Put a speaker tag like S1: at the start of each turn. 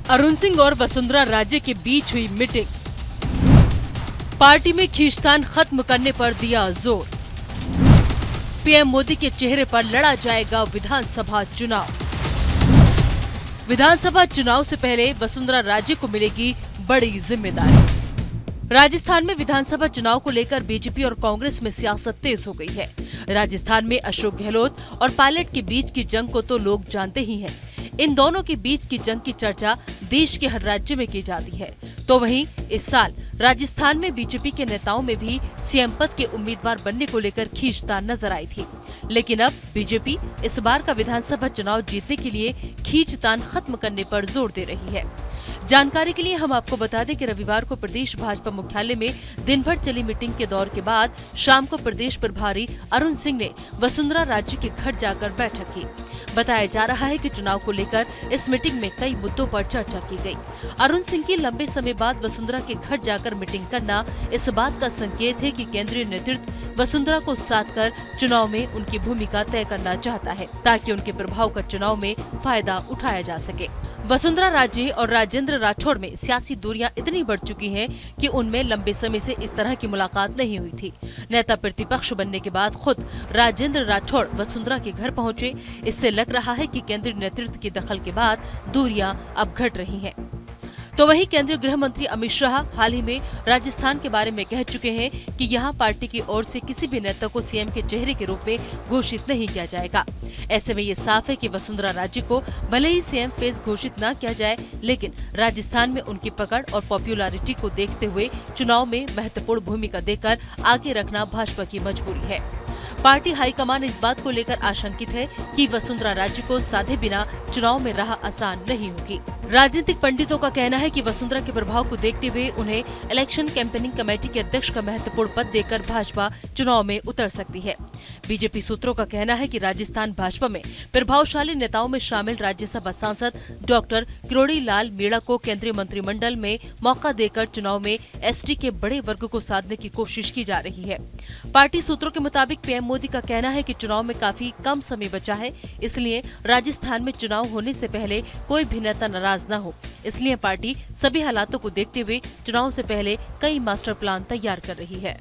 S1: अरुण सिंह और वसुंधरा राजे के बीच हुई मीटिंग। पार्टी में खींचतान खत्म करने पर दिया जोर। पीएम मोदी के चेहरे पर लड़ा जाएगा विधानसभा चुनाव। विधानसभा चुनाव से पहले वसुंधरा राजे को मिलेगी बड़ी जिम्मेदारी। राजस्थान में विधानसभा चुनाव को लेकर बीजेपी और कांग्रेस में सियासत तेज हो गई है। राजस्थान में अशोक गहलोत और पायलट के बीच की जंग को तो लोग जानते ही हैं। इन दोनों के बीच की जंग की चर्चा देश के हर राज्य में की जाती है। तो वहीं इस साल राजस्थान में बीजेपी के नेताओं में भी सीएम पद के उम्मीदवार बनने को लेकर खींचतान नजर आई थी। लेकिन अब बीजेपी इस बार का विधानसभा चुनाव जीतने के लिए खींचतान खत्म करने पर जोर दे रही है। जानकारी के लिए हम आपको बता दें कि रविवार को प्रदेश भाजपा मुख्यालय में दिन भर चली मीटिंग के दौर के बाद शाम को प्रदेश प्रभारी अरुण सिंह ने वसुंधरा राजे के घर जाकर बैठक की। बताया जा रहा है कि चुनाव को लेकर इस मीटिंग में कई मुद्दों पर चर्चा की गई। अरुण सिंह की लंबे समय बाद वसुंधरा के घर जाकर मीटिंग करना इस बात का संकेत है कि केंद्रीय नेतृत्व वसुंधरा को साथ कर चुनाव में उनकी भूमिका तय करना चाहता है, ताकि उनके प्रभाव का चुनाव में फायदा उठाया जा सके। वसुंधरा राजे और राजेंद्र राठौड़ में सियासी दूरियां इतनी बढ़ चुकी हैं कि उनमें लंबे समय से इस तरह की मुलाकात नहीं हुई थी। नेता प्रतिपक्ष बनने के बाद खुद राजेंद्र राठौड़ वसुंधरा के घर पहुंचे। इससे लग रहा है कि केंद्रीय नेतृत्व की दखल के बाद दूरियां अब घट रही हैं। तो वहीं केंद्रीय गृह मंत्री अमित शाह हाल ही में राजस्थान के बारे में कह चुके हैं कि यहां पार्टी की ओर से किसी भी नेता को सीएम के चेहरे के रूप में घोषित नहीं किया जाएगा। ऐसे में ये साफ है कि वसुंधरा राजे को भले ही सीएम फेस घोषित न किया जाए, लेकिन राजस्थान में उनकी पकड़ और पॉपुलैरिटी को देखते हुए चुनाव में महत्वपूर्ण भूमिका देकर आगे रखना भाजपा की मजबूरी है। पार्टी हाईकमान इस बात को लेकर आशंकित है कि वसुंधरा राजे को साधे बिना चुनाव में राह आसान नहीं होगी। राजनीतिक पंडितों का कहना है कि वसुंधरा के प्रभाव को देखते हुए उन्हें इलेक्शन कैंपेनिंग कमेटी के अध्यक्ष का महत्वपूर्ण पद देकर भाजपा चुनाव में उतर सकती है। बीजेपी सूत्रों का कहना है कि राजस्थान भाजपा में प्रभावशाली नेताओं में शामिल राज्यसभा सांसद डॉक्टर किरोड़ी लाल मीणा को केंद्रीय मंत्रिमंडल में मौका देकर चुनाव में एसटी के बड़े वर्ग को साधने की कोशिश की जा रही है। पार्टी सूत्रों के मुताबिक पीएम मोदी का कहना है कि चुनाव में काफी कम समय बचा है, इसलिए राजस्थान में चुनाव होने से पहले कोई भी नेता नाराज न हो। इसलिए पार्टी सभी हालातों को देखते हुए चुनाव से पहले कई मास्टर प्लान तैयार कर रही है।